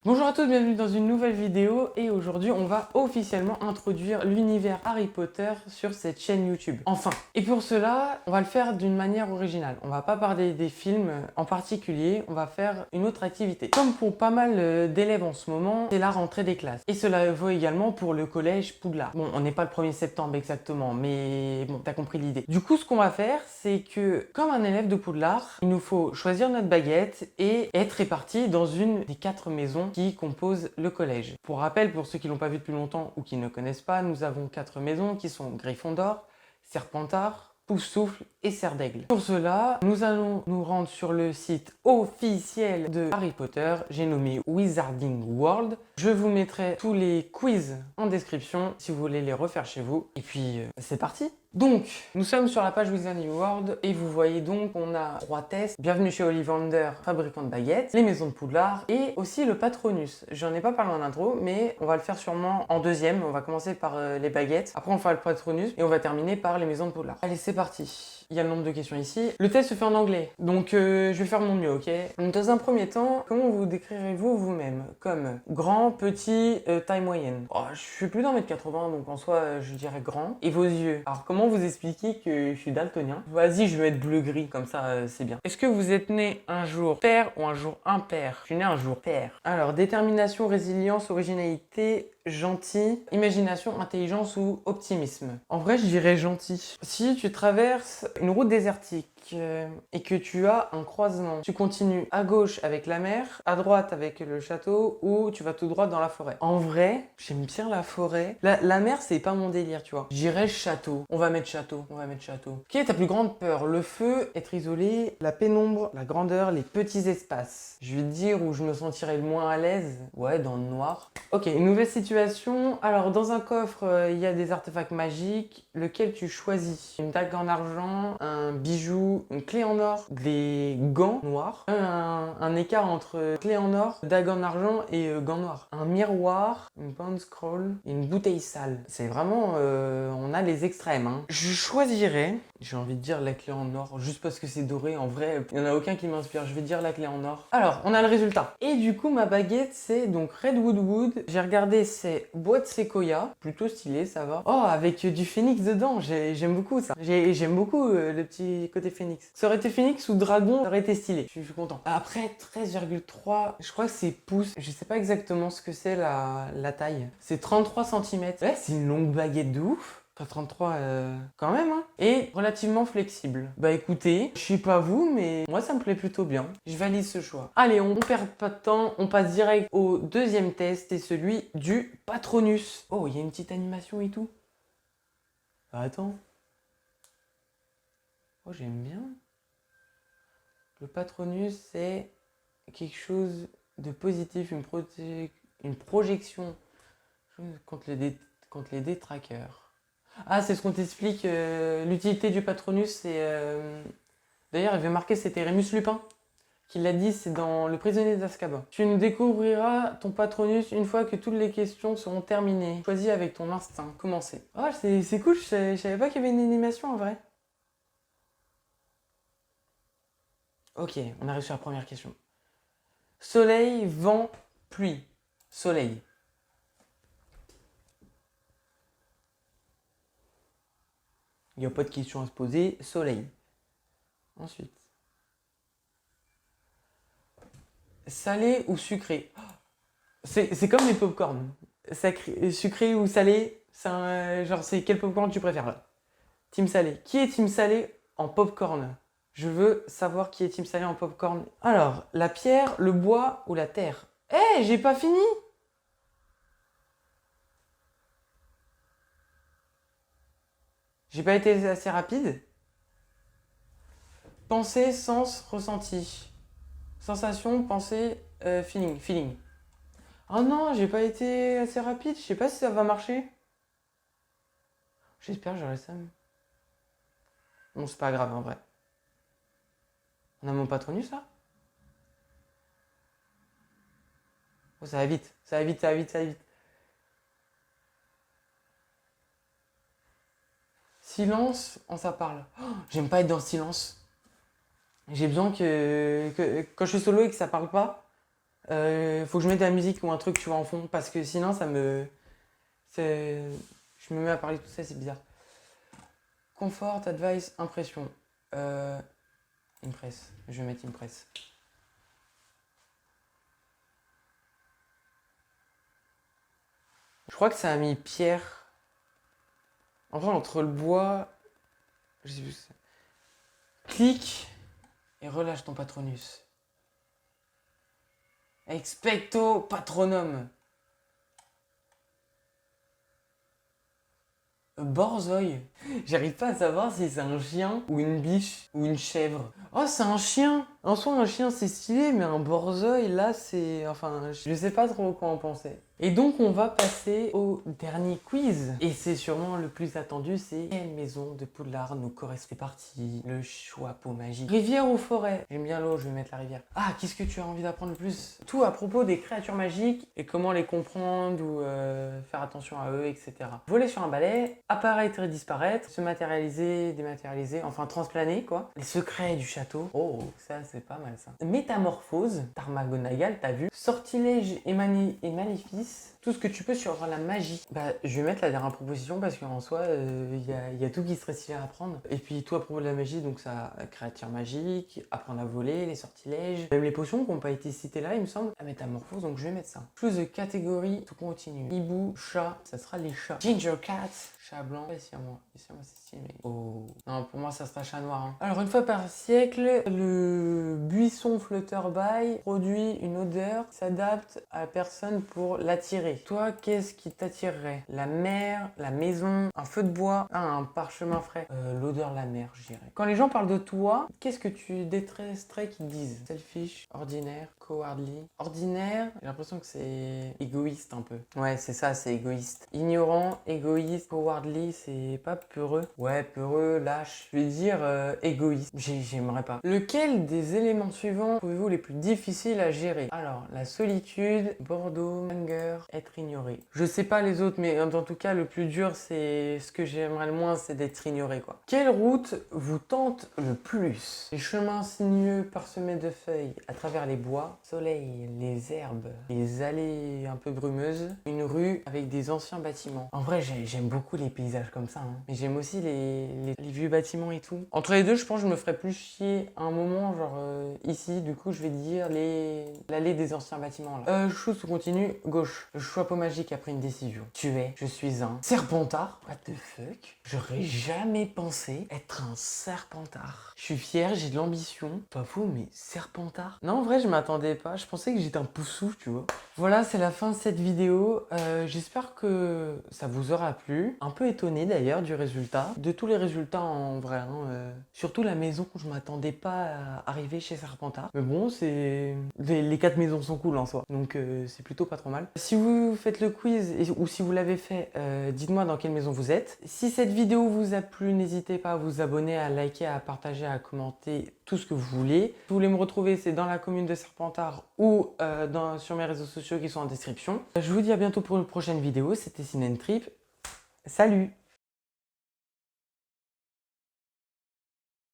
Bonjour à tous, bienvenue dans une nouvelle vidéo et aujourd'hui on va officiellement introduire l'univers Harry Potter sur cette chaîne YouTube. Enfin, et pour cela, on va le faire d'une manière originale. On va pas parler des films en particulier, on va faire une autre activité. Comme pour pas mal d'élèves en ce moment, c'est la rentrée des classes. Et cela vaut également pour le collège Poudlard. Bon, on n'est pas le 1er septembre exactement, mais bon, t'as compris l'idée. Du coup, ce qu'on va faire, c'est que comme un élève de Poudlard, il nous faut choisir notre baguette et être répartis dans une des 4 maisons qui composent le collège. Pour rappel, pour ceux qui l'ont pas vu depuis longtemps ou qui ne connaissent pas, nous avons 4 maisons qui sont Gryffondor, Serpentard, Poufsouffle et Serre d'Aigle. Pour cela, nous allons nous rendre sur le site officiel de Harry Potter, j'ai nommé Wizarding World. Je vous mettrai tous les quiz en description si vous voulez les refaire chez vous. Et puis, c'est parti! Donc, nous sommes sur la page Wizarding World et vous voyez donc qu'on a 3 tests. Bienvenue chez Ollivander, fabricant de baguettes, les maisons de Poudlard et aussi le Patronus. J'en ai pas parlé en intro, mais on va le faire sûrement en deuxième. On va commencer par les baguettes, après on fera le Patronus et on va terminer par les maisons de Poudlard. Allez, c'est parti. Il y a le nombre de questions ici. Le test se fait en anglais, donc je vais faire mon mieux, ok? Donc, dans un premier temps, comment vous décrirez-vous vous-même? Comme grand, petit, taille moyenne? Oh, je suis plus d'un mètre 80, donc en soi, je dirais grand. Et vos yeux? Alors, comment vous expliquer que je suis daltonien? Vas-y, je vais mettre bleu-gris, comme ça, c'est bien. Est-ce que vous êtes né un jour pair ou un jour impair? Je suis né un jour pair. Alors, détermination, résilience, originalité, gentil, imagination, intelligence ou optimisme? En vrai, je dirais gentil. Si tu traverses une route désertique et que tu as un croisement, tu continues à gauche avec la mer, à droite avec le château ou tu vas tout droit dans la forêt. En vrai, j'aime bien la forêt. La mer, c'est pas mon délire, tu vois. Je dirais château. On va mettre château. On va mettre château. Quelle est ta plus grande peur? Le feu, être isolé, la pénombre, la grandeur, les petits espaces. Je vais te dire où je me sentirais le moins à l'aise. Ouais, dans le noir. Ok, une nouvelle situation. Alors, dans un coffre, il y a des artefacts magiques. Lequel tu choisis? Une dague en argent, un bijou, une clé en or, des gants noirs. Un écart entre clé en or, dague en argent et gants noirs. Un miroir, une bande scroll et une bouteille sale. C'est vraiment... on a les extrêmes. Hein. Je choisirais... J'ai envie de dire la clé en or, juste parce que c'est doré. En vrai, il n'y en a aucun qui m'inspire. Je vais dire la clé en or. Alors, on a le résultat. Et du coup, ma baguette, c'est donc Redwood Wood. J'ai regardé, c'est bois de séquoia. Plutôt stylé, ça va. Oh, avec du phénix dedans. J'aime beaucoup ça. J'aime beaucoup le petit côté phénix. Ça aurait été phénix ou dragon, ça aurait été stylé. Je suis content. Après, 13,3, je crois que c'est pouces. Je sais pas exactement ce que c'est la taille. C'est 33 cm. Ouais, c'est une longue baguette de ouf. 33 quand même, hein. Et relativement flexible. Bah écoutez, je sais pas vous, mais moi ça me plaît plutôt bien. Je valide ce choix. Allez, on perd pas de temps, on passe direct au deuxième test, et celui du Patronus. Oh, il y a une petite animation et tout. Bah, attends. Oh, j'aime bien. Le Patronus, c'est quelque chose de positif, une projection contre les détraqueurs. Ah, c'est ce qu'on t'explique. L'utilité du Patronus, c'est... D'ailleurs, il avait marqué, c'était Rémus Lupin qui l'a dit, c'est dans Le Prisonnier d'Azkaban. Tu ne découvriras ton Patronus une fois que toutes les questions seront terminées. Choisis avec ton instinct. Commencez. Oh, c'est cool, je savais pas qu'il y avait une animation en vrai. Ok, on arrive sur la première question. Soleil, vent, pluie. Soleil. Il n'y a pas de question à se poser. Soleil. Ensuite. Salé ou sucré? C'est comme les pop-corn. Sucré ou salé, genre c'est quel pop-corn tu préfères là? Team salé. Qui est team salé en pop-corn? Je veux savoir qui est team salé en pop-corn. Alors, la pierre, le bois ou la terre? Eh, j'ai pas fini! J'ai pas été assez rapide? Pensée, sens, ressenti. Sensation, pensée, feeling. Feeling. Oh non, j'ai pas été assez rapide. Je sais pas si ça va marcher. J'espère que j'aurai ça. Bon, c'est pas grave en vrai. On a mon Patronus là? Oh, ça va vite. Ça va vite, ça va vite, ça va vite. Silence, on ça parle. Oh, j'aime pas être dans le silence. J'ai besoin que quand je suis solo et que ça parle pas, Faut que je mette de la musique ou un truc, tu vois, en fond, parce que sinon, ça me... Je me mets à parler tout ça, c'est bizarre. Comfort, advice, impression. Impress. Je vais mettre Impress. Je crois que ça a mis pierre. En vrai, entre le bois... Je sais plus ce que c'est. Clique et relâche ton patronus. Expecto patronum. Borzoi. J'arrive pas à savoir si c'est un chien ou une biche ou une chèvre. Oh, c'est un chien. En soi, un chien c'est stylé, mais un borzoi là c'est... Enfin, je sais pas trop quoi en penser. Et donc on va passer au dernier quiz. Et c'est sûrement le plus attendu, c'est quelle maison de Poudlard nous correspond. C'est parti, le chapeau magique. Rivière ou forêt? J'aime bien l'eau, je vais mettre la rivière. Ah, qu'est-ce que tu as envie d'apprendre le plus? Tout à propos des créatures magiques et comment les comprendre ou faire attention à eux, etc. Voler sur un balai, apparaître et disparaître, se matérialiser, dématérialiser, enfin transplaner quoi. Les secrets du château. Oh, ça c'est pas mal ça. Métamorphose, Tarmagonagal, t'as vu? Sortilège et maléfice, tout ce que tu peux sur la magie. Bah, je vais mettre la dernière proposition parce qu'en soi, y a tout qui serait stylé à apprendre. Et puis tout à propos de la magie, donc ça, créature magique, apprendre à voler, les sortilèges, même les potions qui n'ont pas été citées là, il me semble. La métamorphose, donc je vais mettre ça. Plus de catégories, tout continue. Hibou, chat, ça sera les chats. Ginger cat, chat blanc. Ici à moi, c'est stylé. Oh. Non, pour moi, ça sera chat noir. Hein. Alors, une fois par siècle, le buisson flutteur by produit une odeur qui s'adapte à la personne pour l'attirer. Toi, qu'est-ce qui t'attirerait? La mer, la maison, un feu de bois, un parchemin frais. L'odeur de la mer, je dirais. Quand les gens parlent de toi, qu'est-ce que tu détesterais qu'ils te disent? Selfish, ordinaire, cowardly. Ordinaire, j'ai l'impression que c'est égoïste un peu. Ouais, c'est ça, c'est égoïste. Ignorant, égoïste, cowardly, c'est pas peureux. Ouais, peureux, lâche. Je vais dire égoïste. J'aimerais pas. Lequel des éléments suivants trouvez-vous les plus difficiles à gérer? Alors, la solitude, Bordeaux, anger, être ignoré. Je sais pas les autres, mais en tout cas, le plus dur, c'est ce que j'aimerais le moins, c'est d'être ignoré, quoi. Quelle route vous tente le plus? Les chemins sinueux parsemés de feuilles à travers les bois, soleil, les herbes, les allées un peu brumeuses, une rue avec des anciens bâtiments. En vrai, j'aime beaucoup les paysages comme ça, hein. Mais j'aime aussi les vieux bâtiments et tout. Entre les deux, je pense que je me ferais plus chier à un moment, genre ici, du coup, je vais dire l'allée des anciens bâtiments, là. Chose continue, gauche. Le chapeau magique a pris une décision. Je suis un serpentard. What the fuck? J'aurais jamais pensé être un serpentard. Je suis fier, j'ai de l'ambition. Pas fou, mais serpentard? Non, en vrai, je m'attendais pas. Je pensais que j'étais un poussou, tu vois. Voilà, c'est la fin de cette vidéo. J'espère que ça vous aura plu. Un peu étonné d'ailleurs du résultat. De tous les résultats en vrai. Hein, surtout la maison, je m'attendais pas à arriver chez Serpentard. Mais bon, c'est... Les 4 maisons sont cool en soi. Donc c'est plutôt pas trop mal. Si vous faites le quiz ou si vous l'avez fait, dites-moi dans quelle maison vous êtes. Si cette vidéo vous a plu, n'hésitez pas à vous abonner, à liker, à partager, à commenter tout ce que vous voulez. Si vous voulez me retrouver, c'est dans la commune de Serpentard ou sur mes réseaux sociaux qui sont en description. Je vous dis à bientôt pour une prochaine vidéo. C'était Ciné Trip. Salut!